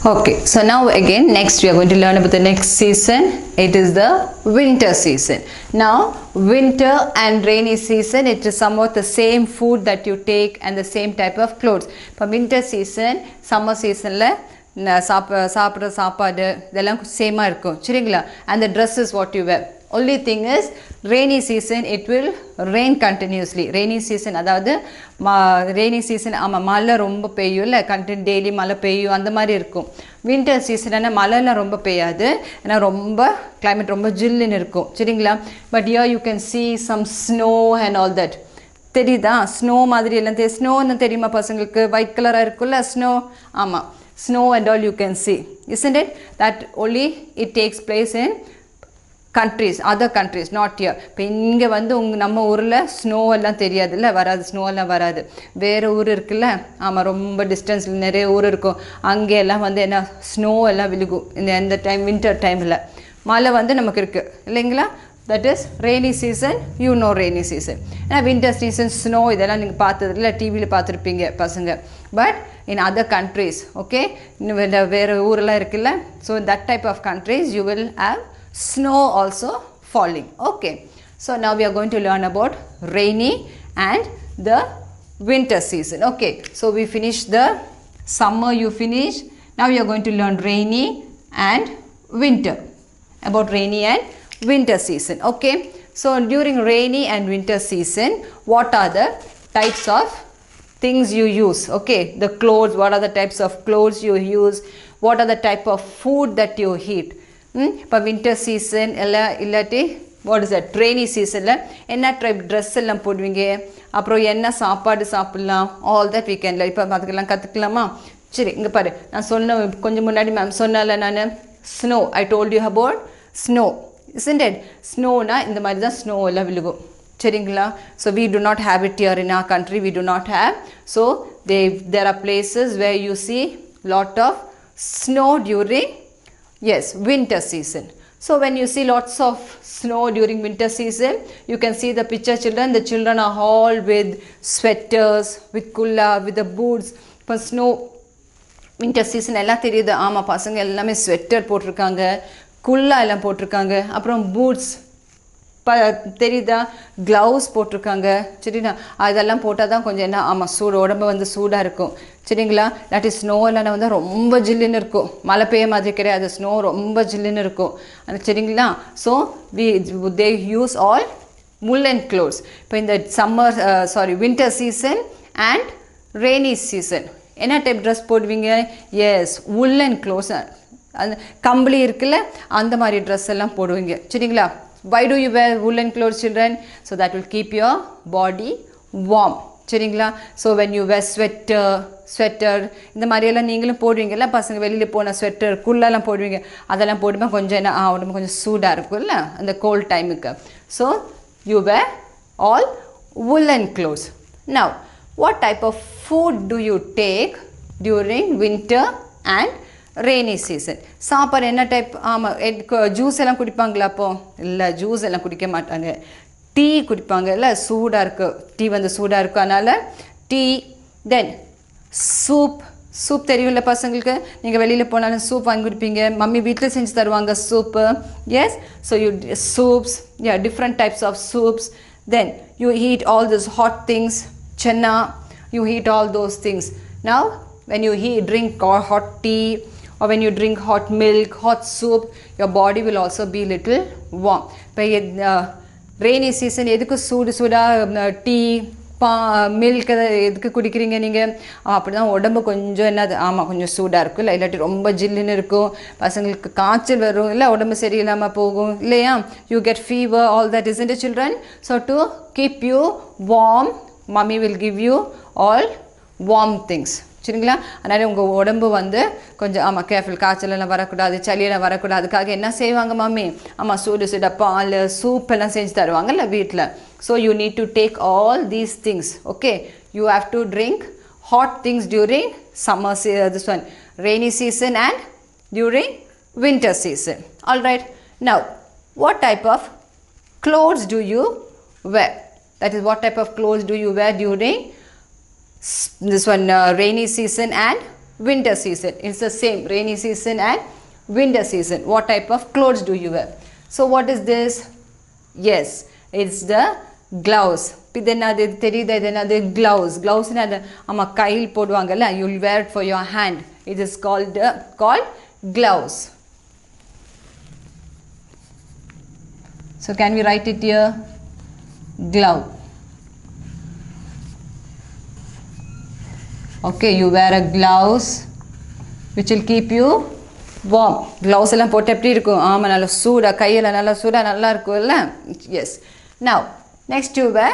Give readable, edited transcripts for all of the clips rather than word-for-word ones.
Okay, so now again next we are going to learn about the next season. It is the winter season. Now winter and rainy season, it is somewhat the same food that you take and the same type of clothes. For winter season, summer season la சாப்பிட்ற சாப்பாடு இதெல்லாம் சேமாக இருக்கும் சரிங்களா. And the dress is what you wear. Only thing is rainy season it will rain continuously. Rainy season அதாவது rainy season ஆமாம் மழை ரொம்ப பெய்யும் இல்லை கண்டினியூ டெய்லி மழை பெய்யும் அந்த மாதிரி இருக்கும். வின்டர் சீசன் ஆனால் மழைலாம் ரொம்ப பெய்யாது ஏன்னா ரொம்ப கிளைமேட் ரொம்ப ஜில்லுன்னு இருக்கும் சரிங்களா. But here you can see some snow and all that. தெரியுதா ஸ்னோ மாதிரி எல்லாம் ஸ்னோன்னு தெரியுமா பசங்களுக்கு ஒயிட் கலராக இருக்குல்ல ஸ்னோ ஆமாம் snow and all you can see isn't it that only it takes place in countries other countries not here. இப்போ இங்கே வந்து நம்ம ஊரில் ஸ்னோ எல்லாம் தெரியாதுல்ல வராது ஸ்னோ எல்லாம் வராது வேறு ஊர் இருக்குல்ல ஆமாம் ரொம்ப டிஸ்டன்ஸில் நிறைய ஊர் இருக்கும் அங்கே எல்லாம் வந்து என்ன ஸ்னோ எல்லாம் விழுகும் இந்த டைம் வின்டர் டைமில் மழை வந்து நமக்கு இருக்குது இல்லைங்களா. that is rainy season you know rainy season ஏன்னா winter season snow இதெல்லாம் நீங்கள் பார்த்ததில்ல டிவியில் பார்த்துருப்பீங்க பசங்க. But in other countries okay வேறு ஊரெல்லாம் இருக்குல்ல so that type of countries you will have snow also falling. Okay, so now we are going to learn about rainy and the winter season. Okay, so we finished the summer, you finish. Now we are going to learn rainy and winter, about rainy and winter season. Okay, so during rainy and winter season what are the types of things you use? Okay, the clothes, what are the types of clothes you use, what are the type of food that you eat. இப்போ winter season இல்லாட்டி what is that rainy seasonல என்ன type dress எல்லாம் போடுவீங்க அப்புறம் என்ன சாப்பாடு சாப்பிடலாம் all that we can இப்போ அதுக்கெல்லாம் கற்றுக்கலாமா. சரி இங்கே பாரு நான் சொன்ன கொஞ்சம் முன்னாடி மேம் சொன்னால நான் snow I told you about snow isn't it. ஸ்னோனா இந்த மாதிரி தான் ஸ்னோ எல்லாம் விழுகும் சரிங்களா. so we do not have it here in our country, we do not have. so there are places where you see lot of snow during yes winter season. so when you see lots of snow during winter season you can see the picture children, the children are all with sweaters with kulla with the boots. இப்போ snow winter season எல்லாம் தெரியுது ஆமாம் பசங்க எல்லாமே sweater போட்டிருக்காங்க குல்லா எல்லாம் போட்டிருக்காங்க அப்புறம் பூட்ஸ் தெரியுதா க்ளவுஸ் போட்டிருக்காங்க சரிங்களா. அதெல்லாம் போட்டால் தான் கொஞ்சம் என்ன ஆமாம் சூடு உடம்பு வந்து சூடாக இருக்கும் சரிங்களா. இல்லாட்டி ஸ்னோ எல்லாம் வந்து ரொம்ப ஜில்லுன்னு இருக்கும் மழை பெய்ய மாதிரி கிடையாது ஸ்னோ ரொம்ப ஜில்லுன்னு இருக்கும் அது சரிங்களா. So they use all woolen clothes. இப்போ இந்த summer winter season and rainy season என்ன டைப் ட்ரெஸ் போடுவீங்க எஸ் woolen clothes அந்த கம்பளி இருக்குல்ல அந்த மாதிரி ட்ரெஸ் எல்லாம் போடுவீங்க சரிங்களா. why do you wear woolen clothes children? so that will keep your body warm சரிங்களா. so when you wear sweater இந்த மாதிரியெல்லாம் நீங்களும் போடுவீங்கல்ல பசங்க வெளியில் போன ஸ்வெட்டர் குள்ளெல்லாம் போடுவீங்க அதெல்லாம் போடும்போது கொஞ்சம் என்ன உடம்பு கொஞ்சம் சூடாக இருக்கும்ல அந்த கோல்ட் டைமுக்கு. so you wear all woolen clothes. now what type of food do you take during winter and rainy season சாப்பாடு என்ன டைப் ஆமாம் ஜூஸ் எல்லாம் குடிப்பாங்களா அப்போ இல்லை ஜூஸ் எல்லாம் குடிக்க மாட்டாங்க டீ குடிப்பாங்க இல்லை சூடாக இருக்குது டீ வந்து சூடாக இருக்கும் அதனால் டீ தென் சூப் தெரியும்ல பசங்களுக்கு நீங்கள் வெளியில் போனாலும் சூப் வாங்கி குடிப்பீங்க மம்மி வீட்டில் செஞ்சு தருவாங்க soup yes. So you soups different types of soups then you eat all those hot things chenna you eat all those things. now when you drink hot tea or when you drink hot milk hot soup your body will also be little warm. இப்போ rainy season எதுக்கு சூடாக tea milk எதுக்கு குடிக்கிறீங்க நீங்கள் அப்படி தான் உடம்பு கொஞ்சம் என்னது ஆமாம் கொஞ்சம் சூடாக இருக்கும் இல்லை இல்லாட்டி ரொம்ப ஜில்லுன்னு இருக்கும் பசங்களுக்கு காய்ச்சல் வரும் இல்லை உடம்பு சரியில்லாமல் போகும் இல்லையா. You get fever all that isn't it children. so to keep you warm mummy will give you all warm things சரிங்களா. அதனால் உங்கள் உடம்பு வந்து கொஞ்சம் ஆமாம் கேர்ஃபுல் காய்ச்சலெல்லாம் வரக்கூடாது சளியெல்லாம் வரக்கூடாது அதுக்காக என்ன செய்வாங்க மம்மி ஆமாம் சூடு பால் சூப் எல்லாம் செஞ்சு தருவாங்கல்ல வீட்டில். so you need to take all these things okay. you have to drink hot things during summer this one rainy season and during winter season. all right, now what type of clothes do you wear? that is what type of clothes do you wear during this one rainy season and winter season. It's the same, rainy season and winter season. What type of clothes do you wear? So what is this? Yes, it's the gloves. Idenadu theriyudha, idenadu gloves. Gloves na ama kaiyil poduvangala, you will wear it for your hand. It is called gloves. So can we write it here? Glove. Okay, you wear a gloves which will keep you warm. Gloves எல்லாம் போட்டு எப்படி இருக்கும்? ஆமா, நல்ல சூடா, கையில நல்ல சூடா நல்லா இருக்கும்ல? Yes. Now, next you wear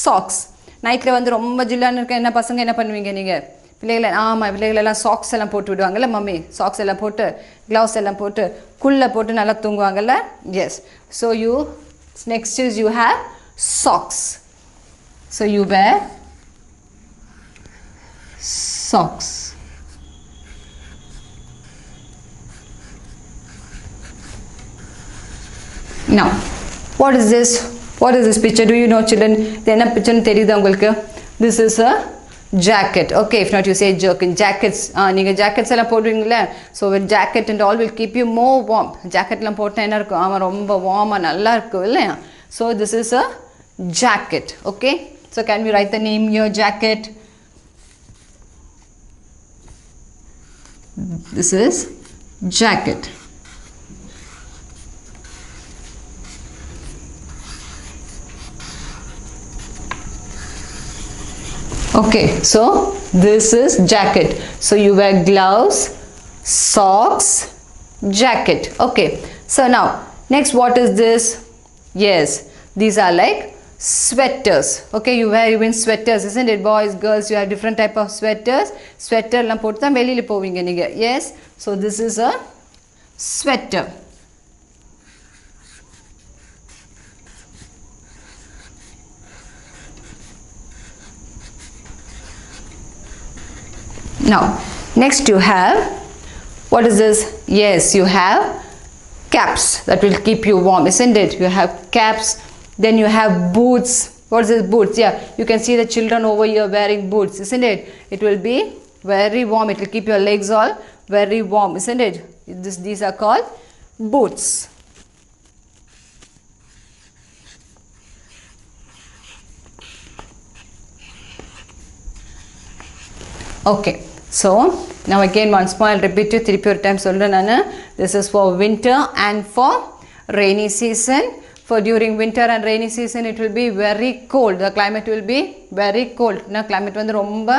socks. நைட்ல வந்து ரொம்ப ஜில்லான்னு இருக்க என்ன பசங்க என்ன பண்ணுவீங்க நீங்க? பிள்ளைகளை பிள்ளைகள் எல்லாம் சாக்ஸ் எல்லாம் போட்டு விடுவாங்கல்ல மம்மி, சாக்ஸ் எல்லாம் போட்டு gloves எல்லாம் போட்டு குள்ள போட்டு நல்லா தூங்குவாங்கல்ல? Yes. So you next is you have socks. So you wear socks. Now, what is this? What is this picture? Do you know, children? Then a picture theriyudha ungalku. This is a jacket. Okay, if not you say jerkin. Jackets. Neenga jackets ella poduvingala. So with jacket and all will keep you more warm. Jacket la potta enna irukum? Ama romba warm ah nalla irukku illa. So this is a jacket. Okay? So can we write the name here? Jacket. This is jacket. Okay, so this is jacket. So you wear gloves, socks, jacket. Okay, so now next what is this? Yes, these are like sweaters. Okay, you wear even sweaters, isn't it? Boys, girls, you have different type of sweaters. Sweater la potu dhaan velila povinga neenga. Yes, so this is a sweater. Now, next you have, what is this? Yes, you have caps that will keep you warm, isn't it? You have caps, then you have boots. What is this? Boots? Yeah, you can see the children over here wearing boots, isn't it? It will be very warm. It will keep your legs all very warm, isn't it? These are called boots. Okay. So now again once more I'll repeat you 3 times solra nanu. This is for winter and for rainy season. For during winter and rainy season it will be very cold. The climate will be very cold. Na climate vandu romba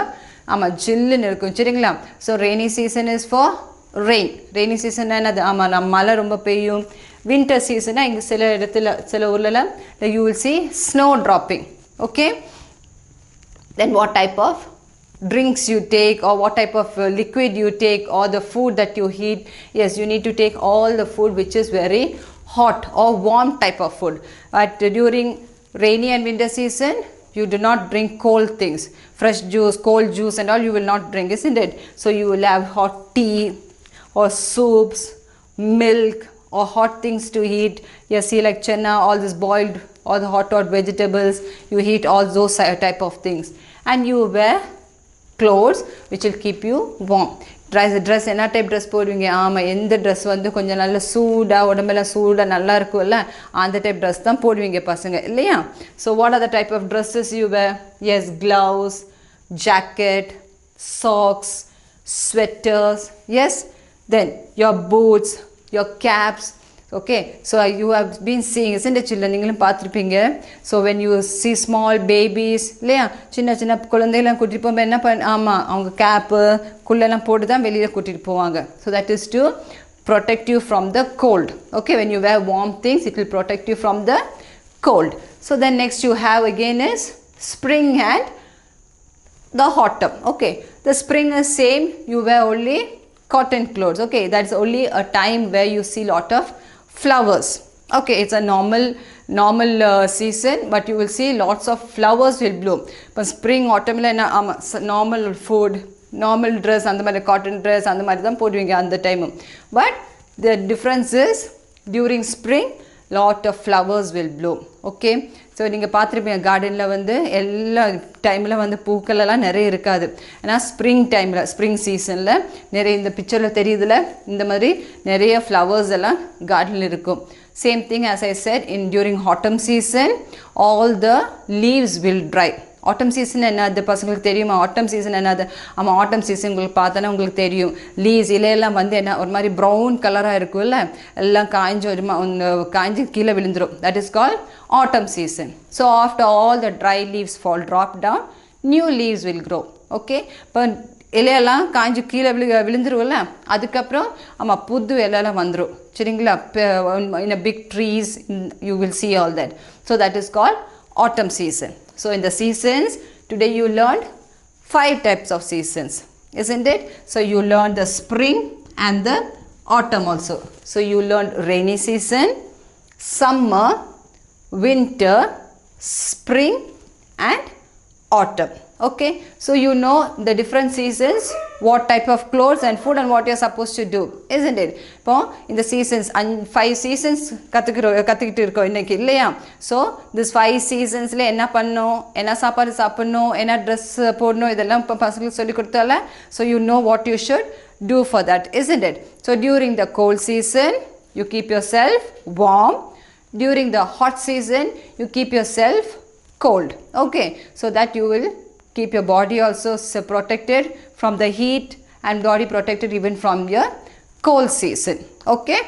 jillu irukum seringla. So rainy season is for rain. Rainy season na enadhu mala romba peyyum. Winter season na inga sila edathila sila urlala you will see snow dropping. Okay, then what type of drinks you take or what type of liquid you take or the food that you eat? Yes, you need to take all the food which is very hot or warm type of food. But during rainy and winter season you do not drink cold things. Fresh juice, cold juice and all you will not drink, isn't it? So you will have hot tea or soups, milk or hot things to eat. You see like chana, all this boiled, all the hot vegetables, you eat all those type of things. And you wear clothes which will keep you warm. Dress என்ன type dress போடுவீங்க? எந்த dress வந்து கொஞ்சம் நல்ல சூடா உடம்பெல்லாம் சூடா நல்லா இருக்கும்ல அந்த டைப் ட்ரெஸ் தான் போடுவீங்க பசங்க இல்லையா? So what are the type of dresses you wear? Yes, gloves, jacket, socks, sweaters. Yes, then your boots, your caps. Okay, so you have been seeing, isn't it children? நீங்களும் பார்த்திருப்பீங்க. So when you see small babies இல்லையா, சின்ன சின்ன குழந்தைகளை கூட்டிட்டு போகும்போது என்ன அவங்க கேப்பு குள்ளெல்லாம் போட்டு தான் வெளியில் கூட்டிட்டு போவாங்க. So that is to protect you from the cold. Okay, when you wear warm things it will protect you from the cold. So then next you have again is spring and the autumn. Okay, the spring is same, you wear only cotton clothes. Okay, that's only a time where you see lot of flowers. Okay, it's a normal season, but you will see lots of flowers will bloom. But spring, autumn la normal food, normal dress and the cotton dress and the madam poduveenga and the time. But the difference is during spring lot of flowers will bloom. Okay, so நீங்கள் பார்த்துருப்பீங்க கார்டனில் வந்து எல்லா டைமில் வந்து பூக்கள் எல்லாம் நிறைய இருக்காது. ஏன்னா ஸ்ப்ரிங் சீசனில் நிறைய இந்த பிக்சரில் தெரியுதுல இந்த மாதிரி நிறைய ஃப்ளவர்ஸ் எல்லாம் கார்டனில் இருக்கும். Same thing as I said during autumn season, all the leaves will dry. Autumn season என்னது பசங்களுக்கு தெரியுமா? autumn season என்னது? ஆமாம், autumn season உங்களுக்கு பார்த்தோன்னா உங்களுக்கு தெரியும். லீவ்ஸ் இலையெல்லாம் வந்து என்ன ஒரு மாதிரி ப்ரௌன் கலராக இருக்கும்ல, எல்லாம் காய்ஞ்சி கீழே விழுந்துடும். That is called autumn season. So after all the dry leaves drop down, new leaves will grow. Okay, இப்போ இலையெல்லாம் காய்ஞ்சி கீழே விழுந்துருவோம்ல, அதுக்கப்புறம் ஆமாம் புது இலையெல்லாம் வந்துடும். சரிங்களா? in a big trees you will see all that. So that is called autumn season. So in the seasons, today you learned 5 types of seasons, isn't it? So you learned the spring and the autumn also. So you learned rainy season, summer, winter, spring and autumn. Okay, so you know the different seasons, what type of clothes and food and what you're supposed to do, isn't it? இப்போ இந்த seasons 5 seasons கற்றுக்கிட்டு இருக்கோம் இன்னைக்கு இல்லையா? So this 5 seasonsல என்ன பண்ணணும், என்ன சாப்பாடு சாப்பிடணும், என்ன ட்ரெஸ் போடணும், இதெல்லாம் இப்போ பசங்களுக்கு சொல்லி கொடுத்தால. So you know what you should do for that, isn't it? So during the cold season you keep yourself warm, during the hot season you keep yourself cold. Okay, so that you will keep your body also protected from the heat and body protected even from your cold season. Okay.